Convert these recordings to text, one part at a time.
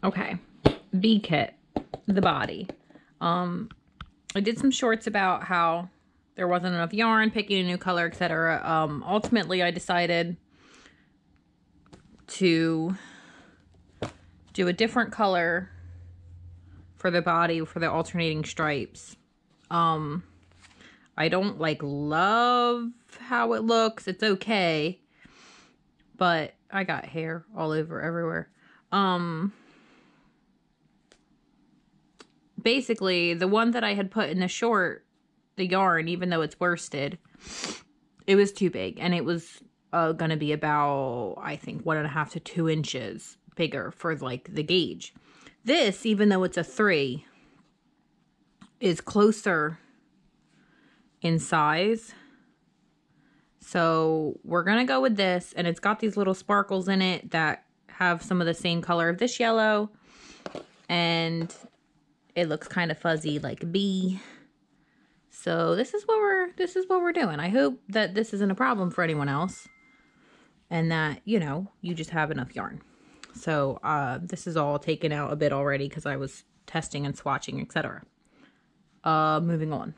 Okay, B kit, the body. I did some shorts about how there wasn't enough yarn, picking a new color, etc. Ultimately, I decided to do a different color for the body for the alternating stripes. I don't love how it looks. It's okay, but I got hair all over everywhere. Basically, the one that I had put in the short, the yarn, even though it's worsted, it was too big, and it was gonna be about, I think, 1.5 to 2 inches bigger for the gauge. This, even though it's a 3, is closer in size. So we're gonna go with this, and it's got these little sparkles in it that have some of the same color of this yellow, and it looks kind of fuzzy like a bee. So this is what we're doing. I hope that this isn't a problem for anyone else, and that, you know, you just have enough yarn. So this is all taken out a bit already because I was testing and swatching, etc. Moving on.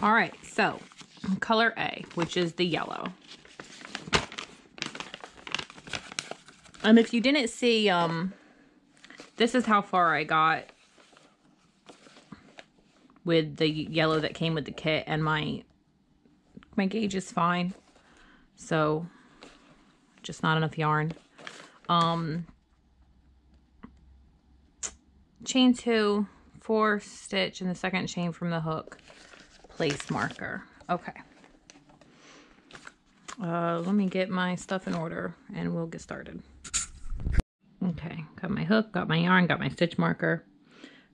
All right, so color A, which is the yellow. And if you didn't see, this is how far I got with the yellow that came with the kit, and my gauge is fine. So, just not enough yarn. Chain 2, 4 stitch in the second chain from the hook, place marker. Okay. Let me get my stuff in order and we'll get started. Okay, got my hook, got my yarn, got my stitch marker.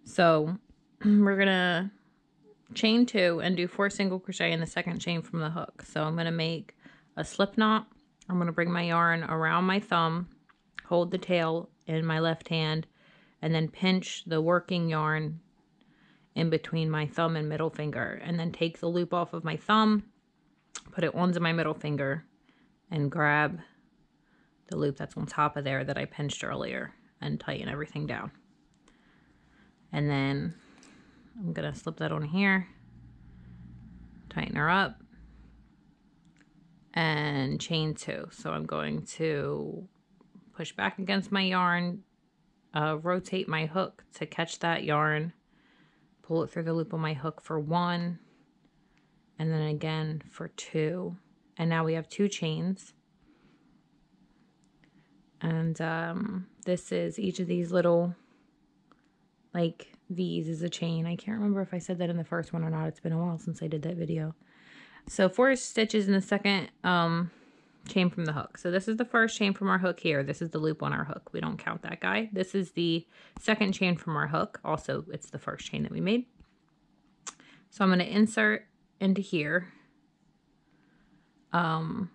So we're gonna chain 2 and do 4 single crochet in the second chain from the hook. So I'm gonna make a slip knot. I'm gonna bring my yarn around my thumb, hold the tail in my left hand, and then pinch the working yarn in between my thumb and middle finger, and then take the loop off of my thumb, put it onto my middle finger, and grab the loop that's on top of there that I pinched earlier, and tighten everything down. And then I'm gonna slip that on here, tighten her up, and chain 2. So I'm going to push back against my yarn, rotate my hook to catch that yarn, pull it through the loop on my hook for 1, and then again for 2. And now we have 2 chains. And this is each of these little, V's is a chain. I can't remember if I said that in the first one or not. It's been a while since I did that video. So 4 stitches in the second chain from the hook. So this is the first chain from our hook here. This is the loop on our hook. We don't count that guy. This is the second chain from our hook. Also, it's the first chain that we made. So I'm going to insert into here, pull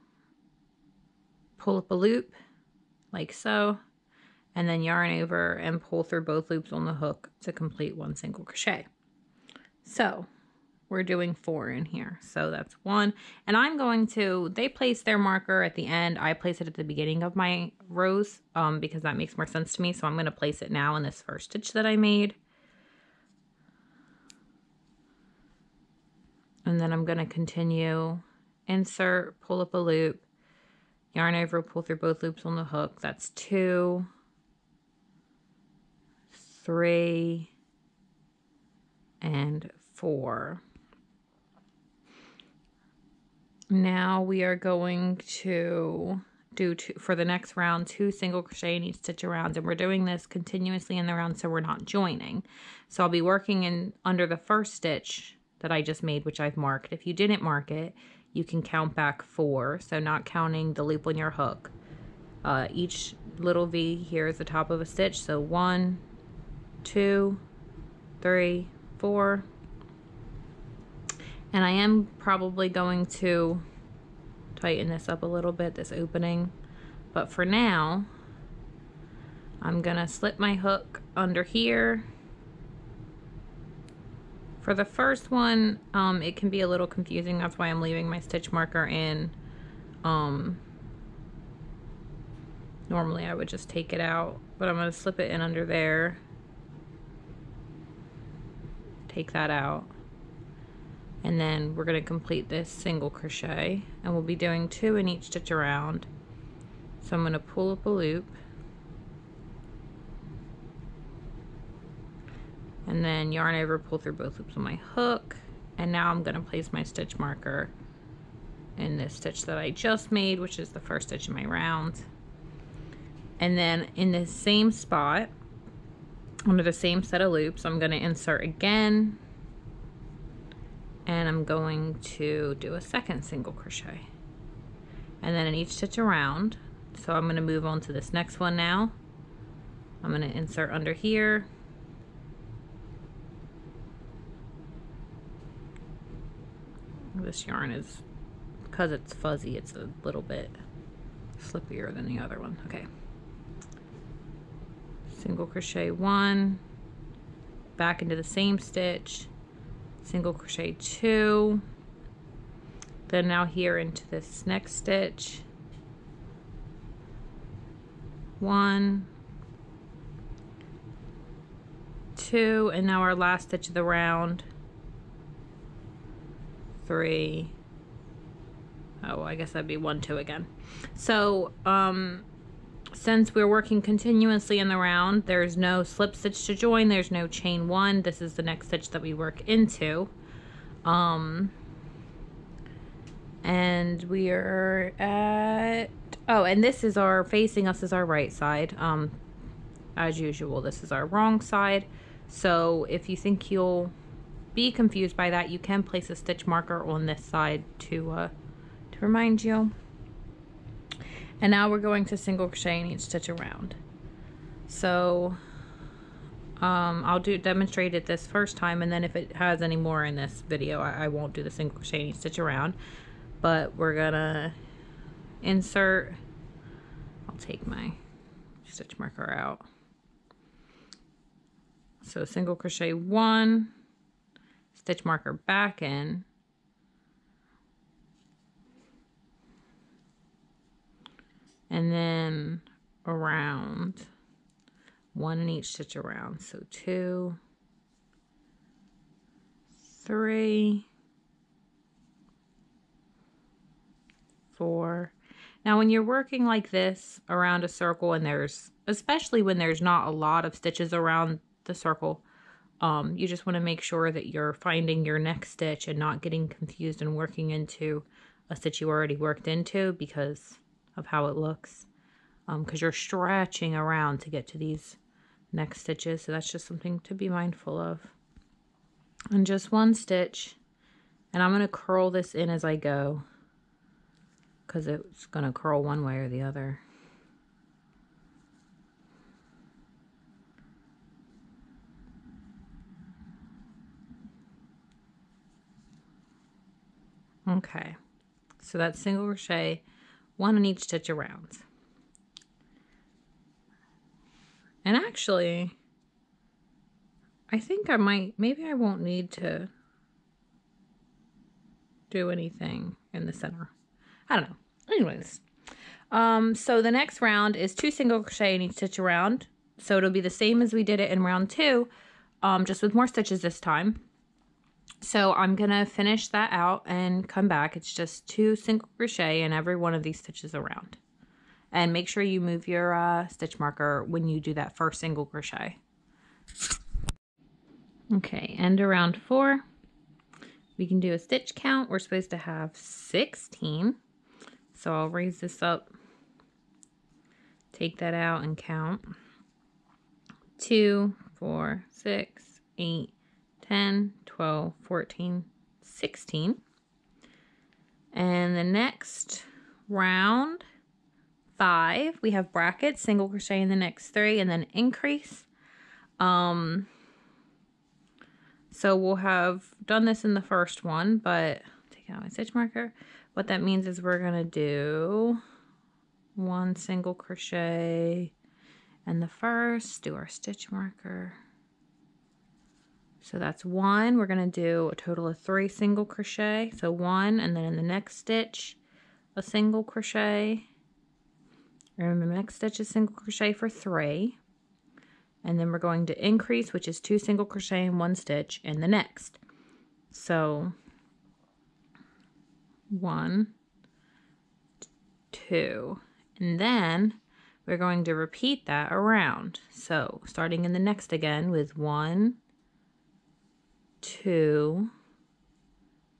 up a loop like so, and then yarn over and pull through both loops on the hook to complete 1 single crochet. So we're doing 4 in here. So that's 1. And I'm going to, they place their marker at the end. I place it at the beginning of my rows because that makes more sense to me. So I'm going to place it now in this first stitch that I made. And then I'm going to continue, insert, pull up a loop, yarn over, pull through both loops on the hook. That's 2, 3, and 4. Now we are going to do for the next round 2 single crochet in each stitch around, and we're doing this continuously in the round so we're not joining. So I'll be working in under the first stitch that I just made, which I've marked. If you didn't mark it, you can count back 4, so not counting the loop on your hook. Each little V here is the top of a stitch, so 1, 2, 3, 4. And I am probably going to tighten this up a little bit, this opening, but for now I'm gonna slip my hook under here. For the first one, it can be a little confusing. That's why I'm leaving my stitch marker in Normally I would just take it out, but I'm going to slip it in under there. Take that out. And then we're going to complete this single crochet, and we'll be doing 2 in each stitch around. So I'm going to pull up a loop, and then yarn over, pull through both loops on my hook, and now I'm going to place my stitch marker in this stitch that I just made, which is the first stitch in my round. And then in the same spot, under the same set of loops, I'm going to insert again, and I'm going to do a second single crochet, and then in each stitch around. So I'm going to move on to this next one now. I'm going to insert under here, this yarn is, because it's fuzzy, it's a little bit slippier than the other one. Okay, single crochet 1, back into the same stitch, single crochet 2, then now here into this next stitch, 1, 2, and now our last stitch of the round, 3, oh, I guess that'd be 1, 2 again. So since we're working continuously in the round, there's no slip stitch to join, there's no chain 1. This is the next stitch that we work into. And we are at, oh, and this is our, facing us is our right side. As usual, this is our wrong side. So if you think you'll be confused by that, you can place a stitch marker on this side to remind you. And now we're going to single crochet in each stitch around. So I'll demonstrate it this first time, and then if it has any more in this video, I won't do the single crochet in each stitch around. But we're gonna insert, I'll take my stitch marker out. So single crochet 1, stitch marker back in, and then around, 1 in each stitch around. So 2, 3, 4. Now when you're working like this around a circle, and there's, especially when there's not a lot of stitches around the circle, you just want to make sure that you're finding your next stitch and not getting confused and working into a stitch you already worked into because of how it looks, because you're stretching around to get to these next stitches. So that's just something to be mindful of. And just 1 stitch, and I'm going to curl this in as I go, because it's going to curl one way or the other. Okay, so that's single crochet 1 in each stitch around. And actually, I think I might, maybe I won't need to do anything in the center. I don't know. Anyways, so the next round is 2 single crochet in each stitch around. So it'll be the same as we did it in round 2, just with more stitches this time. So I'm gonna finish that out and come back. It's just 2 single crochet in every one of these stitches around. And make sure you move your stitch marker when you do that first single crochet. Okay, end of round 4. We can do a stitch count. We're supposed to have 16. So I'll raise this up, take that out and count. 2, 4, 6, 8, 10, 12, 14, 16. And the next round, 5, we have brackets, single crochet in the next 3, and then increase. So we'll have done this in the first one, but take out my stitch marker. What that means is we're gonna do 1 single crochet and the first, do our stitch marker. So that's 1. We're gonna do a total of 3 single crochet. So 1, and then in the next stitch, a single crochet. Remember, the next stitch is single crochet for 3. And then we're going to increase, which is 2 single crochet and 1 stitch in the next. So 1, 2, and then we're going to repeat that around. So starting in the next again with 1, 2,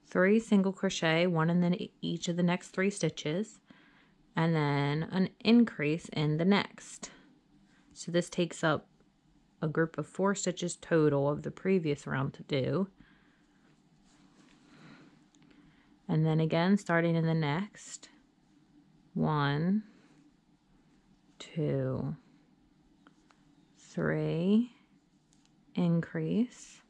3 single crochet, 1 in then each of the next 3 stitches, and then an increase in the next. So this takes up a group of 4 stitches total of the previous round to do. And then again, starting in the next, 1, 2, 3, increase.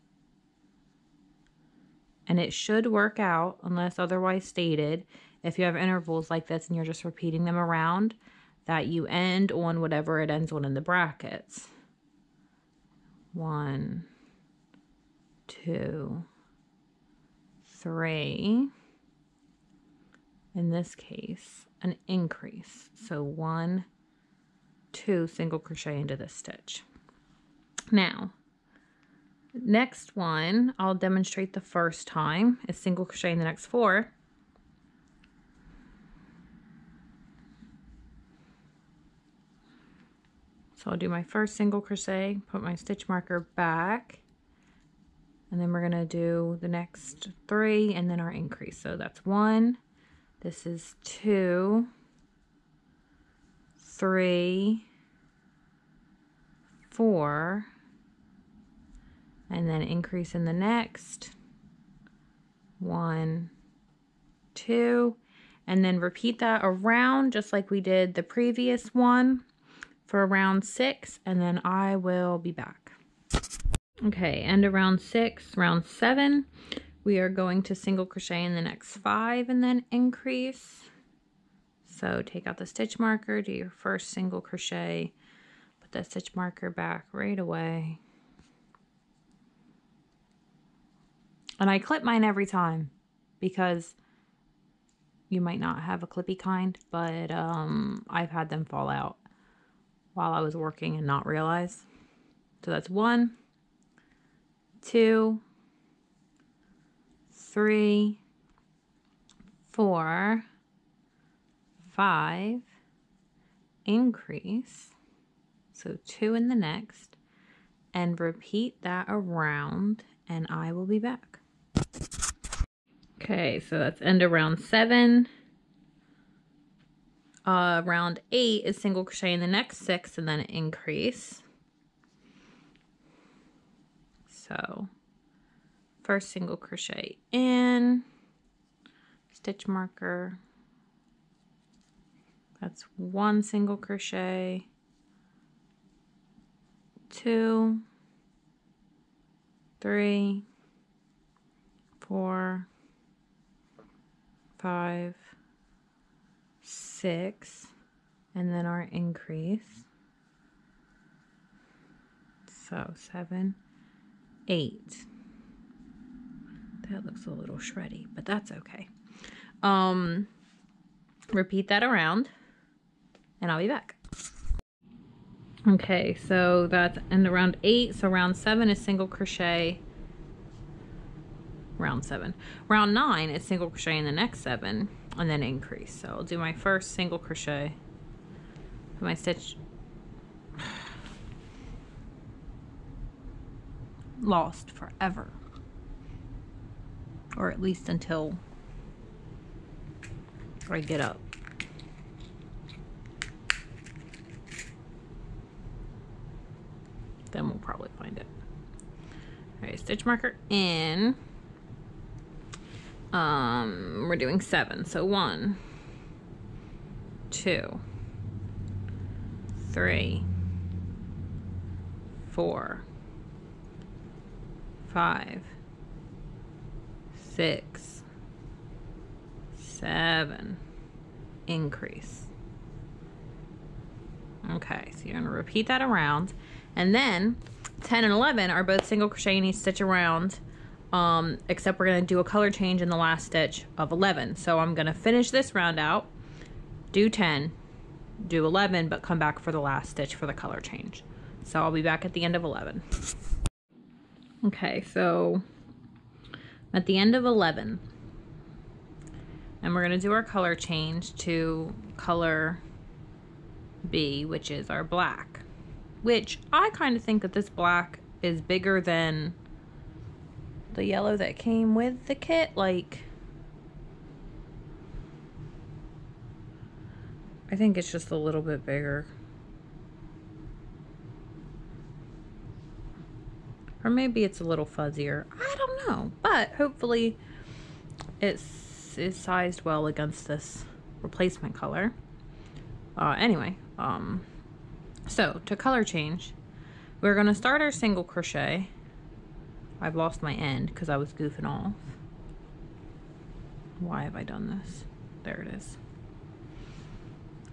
And it should work out, unless otherwise stated, if you have intervals like this and you're just repeating them around, that you end on whatever it ends on in the brackets. 1, 2, 3. In this case, an increase. So 1, 2 single crochet into this stitch. Now, next one, I'll demonstrate the first time, is single crochet in the next 4. So I'll do my first single crochet, put my stitch marker back, and then we're going to do the next 3 and then our increase. So that's 1, this is 2, 3, 4, and then increase in the next 1, 2, and then repeat that around just like we did the previous one for round 6, and then I will be back. Okay, end of round 6, round 7, we are going to single crochet in the next 5 and then increase. So take out the stitch marker, do your first single crochet, put that stitch marker back right away. And I clip mine every time because you might not have a clippy kind, but I've had them fall out while I was working and not realize. So that's 1, 2, 3, 4, 5, increase, so 2 in the next, and repeat that around, and I will be back. Okay, so that's end of round 7. Round 8 is single crochet in the next 6 and then increase. So first single crochet in, stitch marker, that's 1 single crochet, 2, 3, 4, 5, 6, and then our increase. So 7, 8. That looks a little shreddy, but that's okay. Repeat that around, and I'll be back. Okay, so that's end of round 8. So round 7 is single crochet. Round 7. Round 9 is single crochet in the next 7 and then increase. So I'll do my first single crochet, put my stitch, lost forever, or at least until I get up. Then we'll probably find it. All right, stitch marker in. We're doing 7, so 1, 2, 3, 4, 5, 6, 7, increase. Okay, so you're going to repeat that around, and then 10 and 11 are both single crochet in each stitch around except we're going to do a color change in the last stitch of 11. So I'm going to finish this round out, do 10, do 11, but come back for the last stitch for the color change. So I'll be back at the end of 11. Okay, so at the end of 11, and we're going to do our color change to color B, which is our black, which I kind of think that this black is bigger than the yellow that came with the kit. Like, I think it's just a little bit bigger. Or maybe it's a little fuzzier. I don't know. But hopefully it's sized well against this replacement color. So to color change, we're going to start our single crochet. I've lost my end because I was goofing off. Why have I done this? There it is.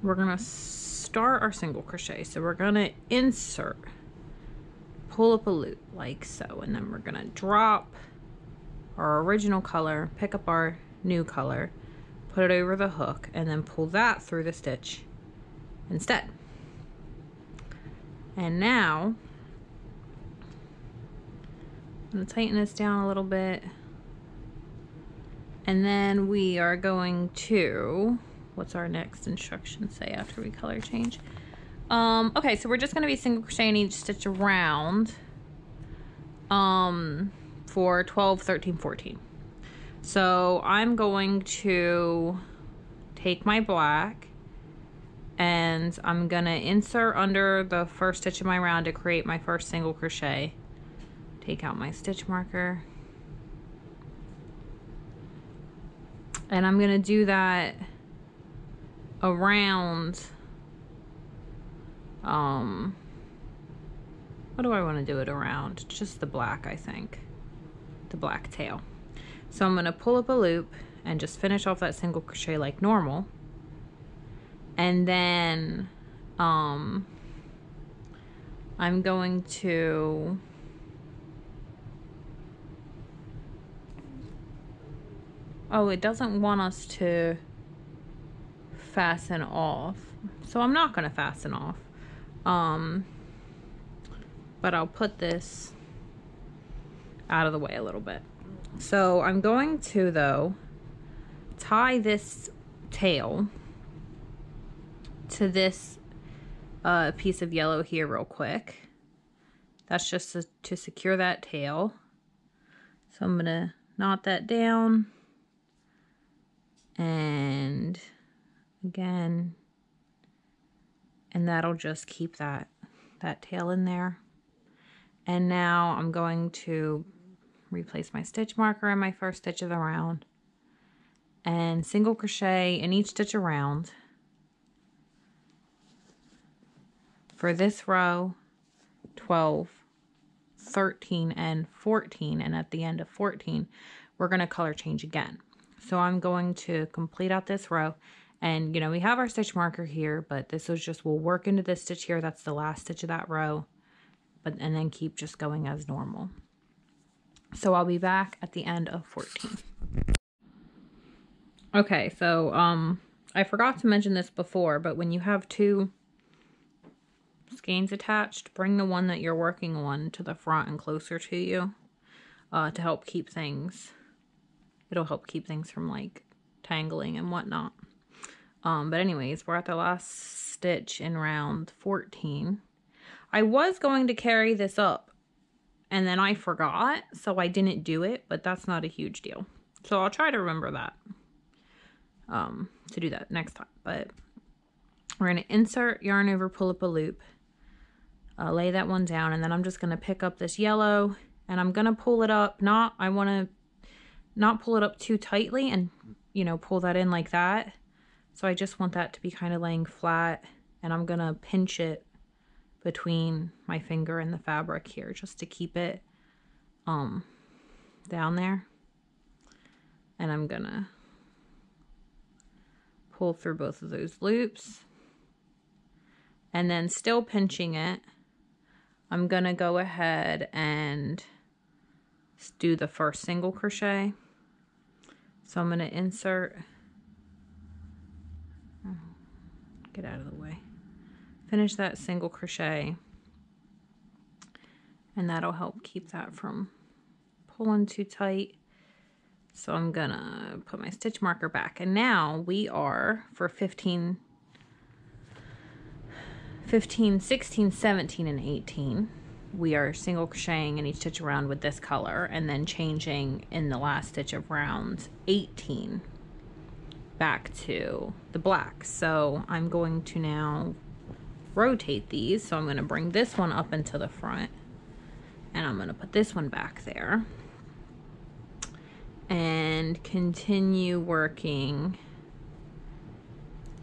We're going to start our single crochet. So we're going to insert, pull up a loop like so, and then we're going to drop our original color, pick up our new color, put it over the hook, and then pull that through the stitch instead. And now I'm going to tighten this down a little bit, and then we are going to, what's our next instruction say after we color change? Okay, so we're just going to be single crocheting each stitch around for 12, 13, 14. So I'm going to take my black and I'm gonna insert under the first stitch of my round to create my first single crochet. Take out my stitch marker, and I'm gonna do that around what do I want to do it around? Just the black, I think, the black tail. So I'm gonna pull up a loop and just finish off that single crochet like normal. And then I'm going to it doesn't want us to fasten off, so I'm not going to fasten off, but I'll put this out of the way a little bit. So I'm going to, though, tie this tail to this piece of yellow here real quick. That's just to secure that tail. So I'm gonna knot that down, and again, and that'll just keep that tail in there. And now I'm going to replace my stitch marker in my first stitch of the round and single crochet in each stitch around for this row, 12, 13, and 14, and at the end of 14, we're going to color change again. So I'm going to complete out this row, and you know, we have our stitch marker here, but this is just, we'll work into this stitch here, that's the last stitch of that row, and then keep just going as normal. So I'll be back at the end of 14. Okay, so I forgot to mention this before, but when you have two skeins attached, bring the one that you're working on to the front and closer to you to help keep things, it'll help keep things from like tangling and whatnot. But anyways, we're at the last stitch in round 14. I was going to carry this up and then I forgot, so I didn't do it, but that's not a huge deal. So I'll try to remember that, to do that next time. But we're going to insert yarn over, pull up a loop, lay that one down, and then I'm just going to pick up this yellow and I'm going to pull it up. I want to not pull it up too tightly and, you know, pull that in like that. So I just want that to be kind of laying flat, and I'm going to pinch it between my finger and the fabric here just to keep it down there. And I'm going to pull through both of those loops, and then still pinching it, I'm going to go ahead and do the first single crochet. So I'm going to insert, get out of the way, finish that single crochet, and that'll help keep that from pulling too tight. So I'm gonna put my stitch marker back, and now we are for 15, 16, 17, and 18. We are single crocheting in each stitch around with this color, and then changing in the last stitch of round 18 back to the black. So I'm going to now rotate these. So I'm going to bring this one up into the front, and I'm going to put this one back there and continue working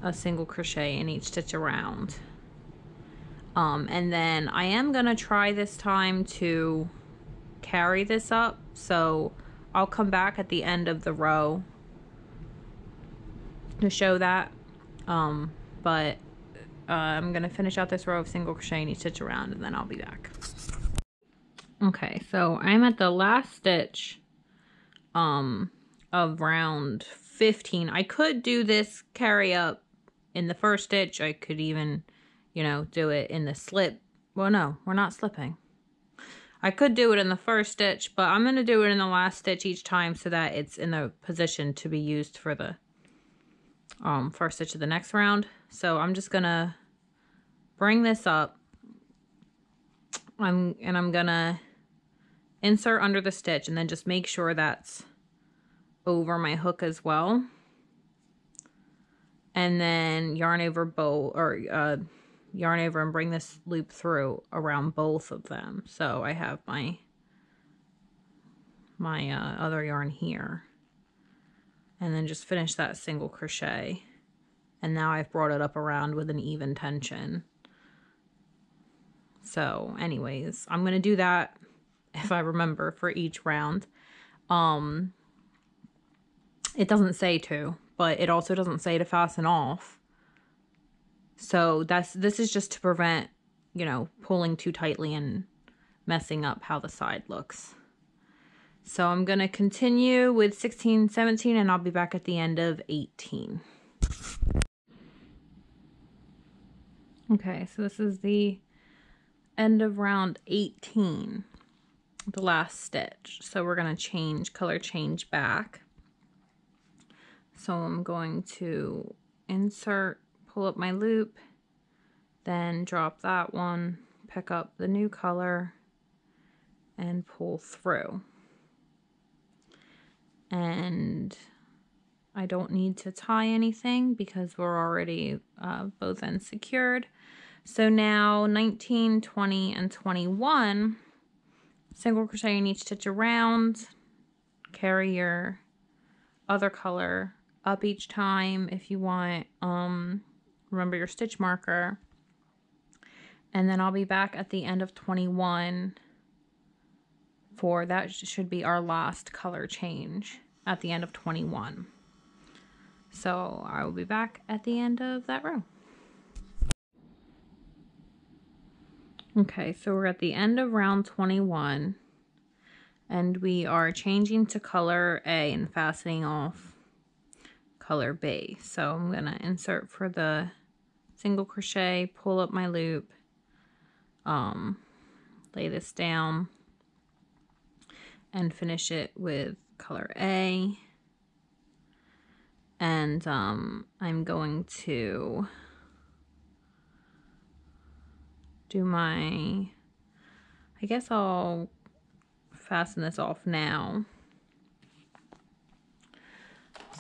a single crochet in each stitch around. And then I am gonna try this time to carry this up, so I'll come back at the end of the row to show that. But I'm gonna finish out this row of single crochet in each stitch around, and then I'll be back. Okay, so I'm at the last stitch of round 15. I could do this carry up in the first stitch. I could even, you know, do it in the slip. Well, no, we're not slipping. I could do it in the first stitch, but I'm going to do it in the last stitch each time so that it's in the position to be used for the first stitch of the next round. So I'm just going to bring this up. I'm going to insert under the stitch and then just make sure that's over my hook as well. And then yarn over both, or yarn over and bring this loop through around both of them. So I have my other yarn here, and then just finish that single crochet, and now I've brought it up around with an even tension. So anyways, I'm gonna do that if I remember for each round. It doesn't say to, but it also doesn't say to fasten off. So this is just to prevent, you know, pulling too tightly and messing up how the side looks. So I'm going to continue with 16, 17, and I'll be back at the end of 18. Okay, so this is the end of round 18, the last stitch. So we're going to change, color change back. So I'm going to insert, pull up my loop, then drop that one, pick up the new color, and pull through. And I don't need to tie anything because we're already both ends secured. So now 19, 20, and 21, single crochet in each stitch around, carry your other color up each time if you want. Remember your stitch marker, and then I'll be back at the end of 21 for that. Should be our last color change at the end of 21. So I will be back at the end of that row. Okay, so we're at the end of round 21, and we are changing to color A and fastening off color B. So I'm going to insert for the single crochet, pull up my loop, lay this down, and finish it with color A. And I'm going to do my, I guess I'll fasten this off now.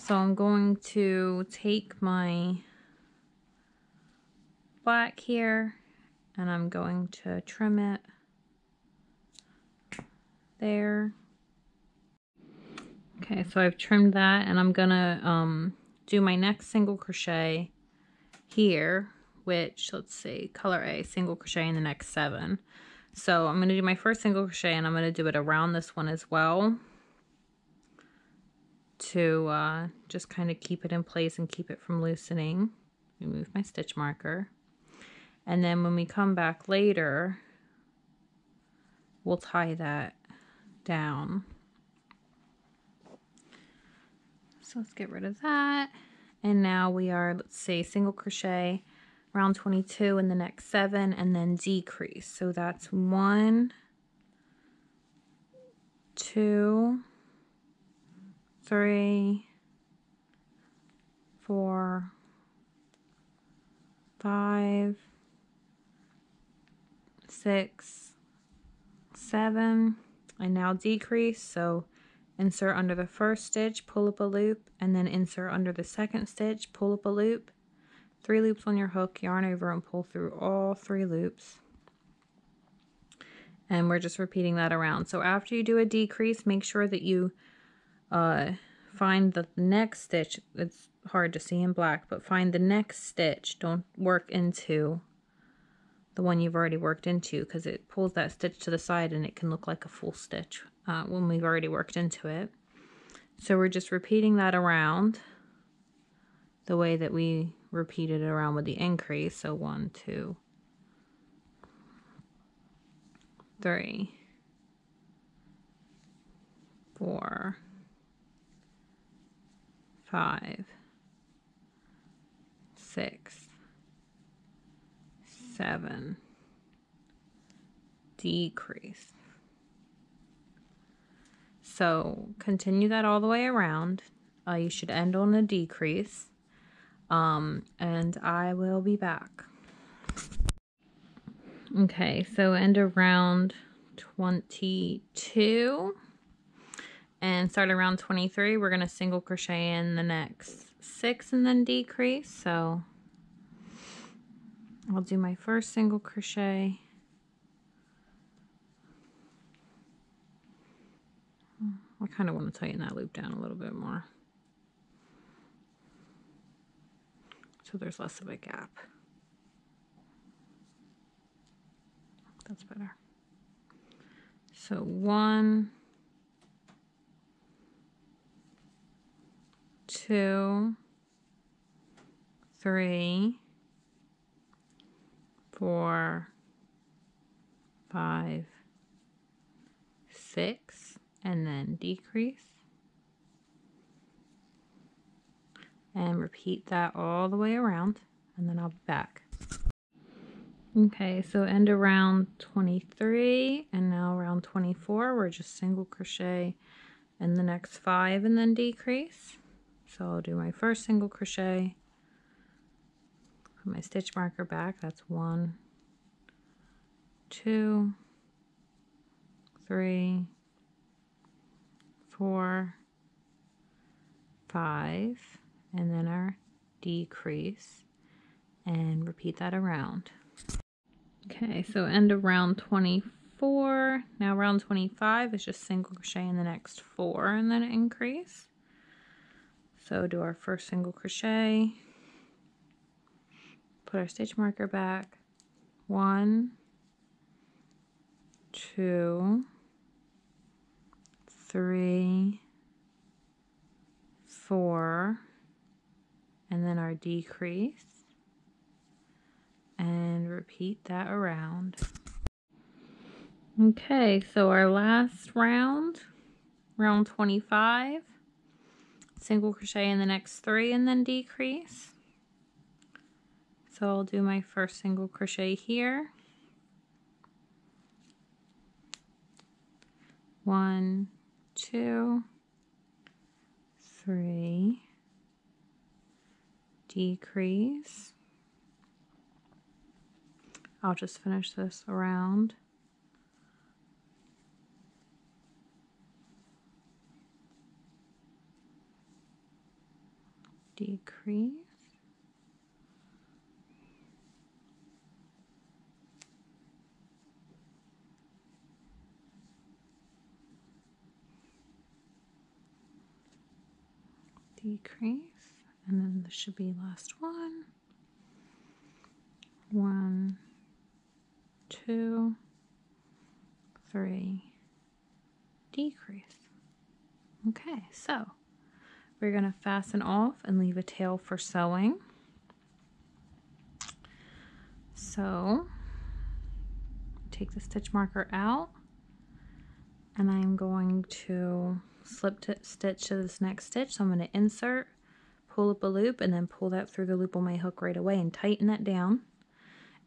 So I'm going to take my black here, and I'm going to trim it there. Okay, so I've trimmed that, and I'm gonna do my next single crochet here, which, let's see, color A, single crochet in the next 7. So I'm gonna do my first single crochet, and I'm gonna do it around this one as well to just kind of keep it in place and keep it from loosening. Remove my stitch marker, and then when we come back later, we'll tie that down. So let's get rid of that. And now we are, let's see, single crochet round 22 in the next 7 and then decrease. So that's 1, 2, 3, 4, 5, 6, 7, and now decrease. So insert under the first stitch, pull up a loop, and then insert under the second stitch, pull up a loop, 3 loops on your hook, yarn over and pull through all 3 loops. And we're just repeating that around. So after you do a decrease, make sure that you find the next stitch. It's hard to see in black, but find the next stitch. Don't work into the one you've already worked into, because it pulls that stitch to the side and it can look like a full stitch when we've already worked into it. So we're just repeating that around the way that we repeated it around with the increase. So 1, 2, 3, 4, 5, 6, 7, decrease. So continue that all the way around. You should end on a decrease. And I will be back. Okay, so end of round 22 and start around 23. We're going to single crochet in the next 6 and then decrease. So I'll do my first single crochet. I kind of want to tighten that loop down a little bit more, so there's less of a gap. That's better. So 1, 2, 3, 4, 5, 6, and then decrease. And repeat that all the way around, and then I'll be back. Okay, so end of round 23, and now round 24, we're just single crochet in the next 5 and then decrease. So I'll do my first single crochet, put my stitch marker back, that's 1, 2, 3, 4, 5, and then our decrease, and repeat that around. Okay, so end of round 24. Now round 25 is just single crochet in the next 4 and then increase. So do our first single crochet, put our stitch marker back, 1, 2, 3, 4, and then our decrease, and repeat that around. Okay, so our last round, round 25, single crochet in the next 3 and then decrease. So I'll do my first single crochet here, 1, 2, 3, decrease. I'll just finish this around. Decrease. Decrease. And then this should be last one. 1, 2, 3, decrease. Okay, so we're going to fasten off and leave a tail for sewing. So take the stitch marker out And I'm going to stitch to this next stitch. So I'm going to insert, pull up a loop, and then pull that through the loop on my hook right away and tighten that down.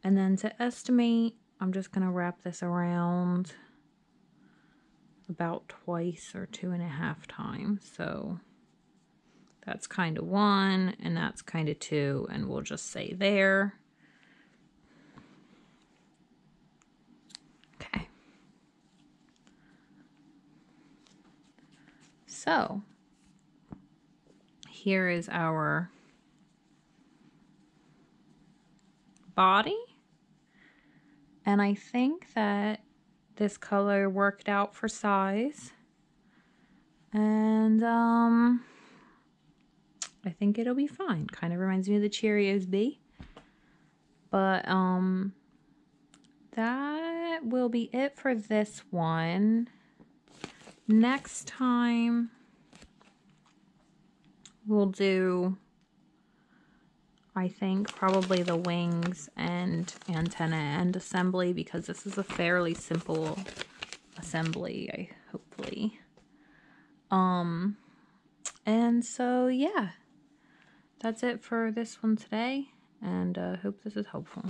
And then to estimate, I'm just going to wrap this around about twice or 2.5 times. So that's kind of 1 and that's kind of 2, and we'll just say there. Okay. So here is our body. And I think that this color worked out for size. And I think it'll be fine. Kind of reminds me of the Cheerios bee. But that will be it for this one. Next time we'll do, I think, probably the wings and antenna end assembly, because this is a fairly simple assembly, hopefully. And so yeah, that's it for this one today, and hope this is helpful.